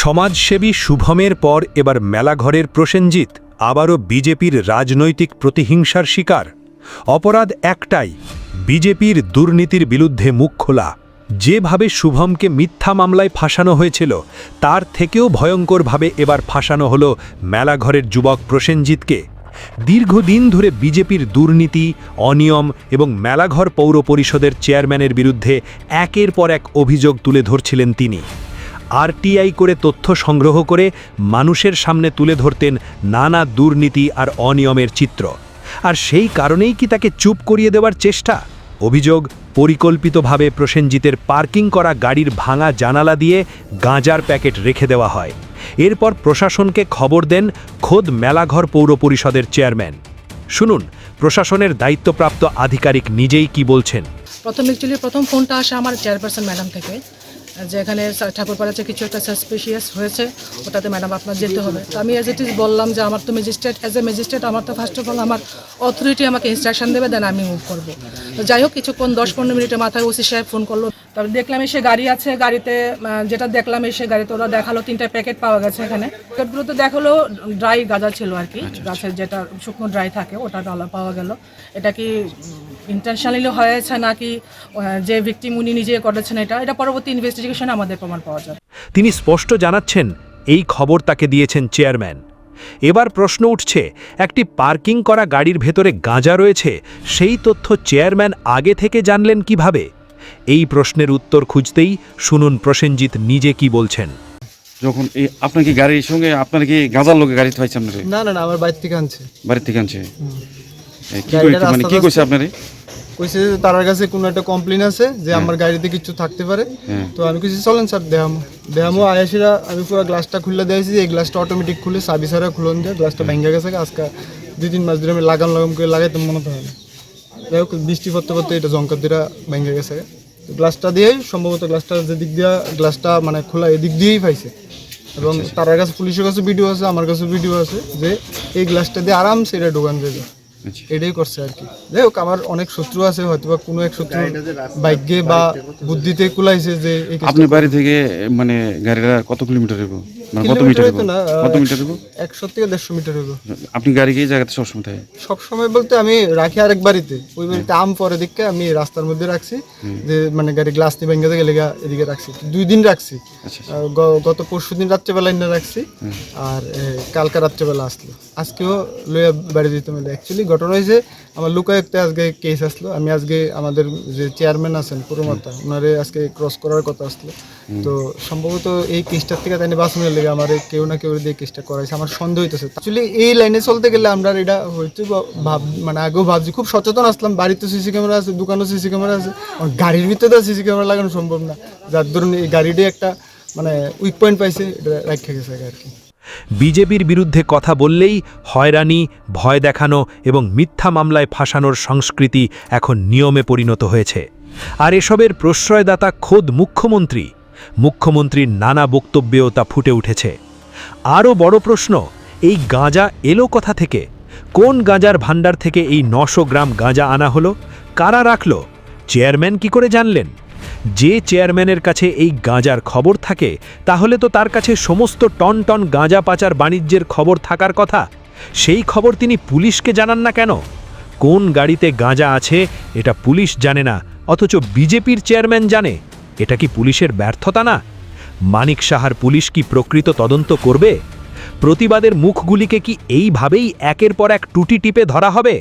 সমাজসেবী শুভমের পর এবার মেলাঘরের প্রসেনজিৎ আবারও বিজেপির রাজনৈতিক প্রতিহিংসার শিকার। অপরাধ একটাই, বিজেপির দুর্নীতির বিরুদ্ধে মুখ খোলা। যেভাবে শুভমকে মিথ্যা মামলায় ফাঁসানো হয়েছিল তার থেকেও ভয়ঙ্করভাবে এবার ফাঁসানো হলো মেলাঘরের যুবক প্রসেনজিৎকে। দীর্ঘদিন ধরে বিজেপির দুর্নীতি, অনিয়ম এবং মেলাঘর পৌর পরিষদের চেয়ারম্যানের বিরুদ্ধে একের পর এক অভিযোগ তুলে ধরছিলেন তিনি। আরটিআই করে তথ্য সংগ্রহ করে মানুষের সামনে তুলে ধরতেন নানা দুর্নীতি আর অনিয়মের চিত্র। আর সেই কারণেই কি তাকে চুপ করিয়ে দেওয়ার চেষ্টা? অভিযোগ, পরিকল্পিতভাবে প্রসেনজিতের পার্কিং করা গাড়ির ভাঙা জানালা দিয়ে গাঁজার প্যাকেট রেখে দেওয়া হয়। এরপর প্রশাসনকে খবর দেন খোদ মেলাঘর পৌর পরিষদের চেয়ারম্যান। শুনুন প্রশাসনের দায়িত্বপ্রাপ্ত আধিকারিক নিজেই কি বলছেন। প্রথম ফোনটা আসে আমার চেয়ারপারসন ম্যাডাম থেকে, যে এখানে ঠাকুরপাড়াতে কিছু একটা সাসপিশিয়াস হয়েছে, ওটাতে ম্যাডাম আপনার যেতে হবে। তো আমি অ্যাজ ইট ইজ বললাম যে আমার তো ম্যাজিস্ট্রেট, অ্যাজ এ ম্যাজিস্ট্রেট আমার তো ফার্স্ট অফ অল আমার অথরিটি আমাকে ইনস্ট্রাকশন দেবে, দেন আমি মুভ করবো। তো যাই হোক, কিছুক্ষণ 10-15 মিনিটের মাথায় ওসি সাহেব ফোন করলো। তারপর দেখলাম এসে গাড়ি আছে, গাড়িতে যেটা দেখলাম এসে গাড়িতে ওরা দেখালো 3টা প্যাকেট পাওয়া গেছে। এখানে প্যাকেটগুলোতে দেখালো ড্রাই গাঁজা ছিল আর কি, গাছের যেটা শুকনো ড্রাই থাকে ওটা পাওয়া গেল। এটা কি ইন্টেনশনালি হয়েছে নাকি যে ভিকটিম উনি নিজে করেছেন, এটা পরবর্তী ইনভেস্টিগেশনে আমাদের প্রমাণ পাওয়া যায়। তিনি স্পষ্ট জানাচ্ছেন এই খবর তাকে দিয়েছেন চেয়ারম্যান। এবার প্রশ্ন উঠছে, একটি পার্কিং করা গাড়ির ভেতরে গাঁজা রয়েছে, সেই তথ্য চেয়ারম্যান আগে থেকে জানলেন কিভাবে? এই প্রশ্নের উত্তর খুঁজতেই শুনুন প্রসেনজিৎ নিজে কি বলছেন। যখন আপনার কি গাড়ির সঙ্গে আপনার কি গাঁজার লোকে গাড়ি পাইছেন? না না না, আমার বাড়ি থেকে আনছে। বাড়ি থেকে আনছে? কি কইছে আপনারে? কইছে যে তার কাছে কোনো একটা কমপ্লেইন আছে যে আমার গাড়িতে কিছু থাকতে পারে। তো আমি কইছি চলেন স্যার দেখামো আয়াসিরা। আমি পুরো গ্লাসটা খুলে দিয়েছি, এই গ্লাসটা অটোমেটিক খুলে চাবি ছাড়া খুলন দিয়ে গ্লাসটা ভেঙে গেছে। আজকে 2-3 মাস ধরে আমি লাগাম করে লাগাইতে মনে হয় না। যাই হোক, বৃষ্টি পড়তে পড়তে এটা জঙ্কার দিয়ে ভেঙে গেছে। গ্লাসটা দিয়েই সম্ভবত গ্লাসটা যেদিক দিয়ে গ্লাসটা মানে খোলা এদিক দিয়েই পাইছে। এবং তার কাছে পুলিশের কাছে ভিডিও আছে, আমার কাছে ভিডিও আছে যে এই গ্লাসটা দিয়ে আরামসে এটা ঢোকান যাবে। এটাই করছে আর কি। যাই হোক, আমার অনেক শত্রু আছে, হয়তো বা কোনো এক শত্রু ভাগ্যে বা বুদ্ধিতে কুলাইছে যে আপনার বাড়ি থেকে মানে গাড়িটা কত কিলোমিটার হইব? মানে কত মিটার হইব? কত মিটার হইব? 100 থেকে 150 মিটার হইব। আপনি গাড়ি কি জায়গাতে সবসময় থাকে? সবসময় বলতে আমি রাখি আরেক বাড়িতে, ওই বাড়িতে আম পরে দিকে আমি রাস্তার মধ্যে রাখছি, যে মানে গাড়ি গ্লাস নিয়ে ভেঙে গেলে এদিকে রাখছি। 2 দিন রাখছি, গত পরশুদিন রাত্রেবেলা এনে রাখছি, আর কালকে রাত্রেবেলা আসলো। আজকেও লইয়া বাড়ি দিতে মানে অ্যাকচুয়ালি ঘটনা হয়েছে আমার লোকায়ুক্তে আজকে কেস আসলো। আমি আজকে আমাদের যে চেয়ারম্যান আছেন পুরমাতা, ওনারে আজকে ক্রস করার কথা আসলো। তো সম্ভবত এই কেসটার থেকে তাই বাঁচানোর লেগে আমার কেউ না কেউ দিয়ে কেসটা করাইছে, আমার সন্দেহ হইতেছে। অ্যাকচুয়ালি এই লাইনে চলতে গেলে আমরা এটা হইতে মানে আগেও ভাবছি, খুব সচেতন আসলাম। বাড়িতে সিসি ক্যামেরা আছে, দোকানেও সিসি ক্যামেরা আছে, গাড়ির ভিতরে তো সিসি ক্যামেরা লাগানো সম্ভব না। যার ধরুন এই গাড়িটাই একটা মানে উইক পয়েন্ট পাইছে, এটা রাখা গেছে আর কি। বিজেপির বিরুদ্ধে কথা বললেই হয়রানি, ভয় দেখানো এবং মিথ্যা মামলায় ফাঁসানোর সংস্কৃতি এখন নিয়মে পরিণত হয়েছে। আর এসবের প্রশ্রয়দাতা খোদ মুখ্যমন্ত্রীর নানা বক্তব্যেও তা ফুটে উঠেছে। আরও বড় প্রশ্ন, এই গাঁজা এলো কোথা থেকে? কোন গাঁজার ভাণ্ডার থেকে এই 900 গ্রাম গাঁজা আনা হলো? কারা রাখল? চেয়ারম্যান কি করে জানলেন? যে চেয়ারম্যানের কাছে এই গাঁজার খবর থাকে, তাহলে তো তার কাছে সমস্ত টন টন গাঁজা পাচার বাণিজ্যের খবর থাকার কথা। সেই খবর তিনি পুলিশকে জানান না কেন? কোন গাড়িতে গাঁজা আছে এটা পুলিশ জানে না, অথচ বিজেপির চেয়ারম্যান জানে। এটা কি পুলিশের ব্যর্থতা না? মানিক সাহার পুলিশ কি প্রকৃত তদন্ত করবে? প্রতিবাদের মুখগুলিকে কি এইভাবেই একের পর এক টুটি টিপে ধরা হবে?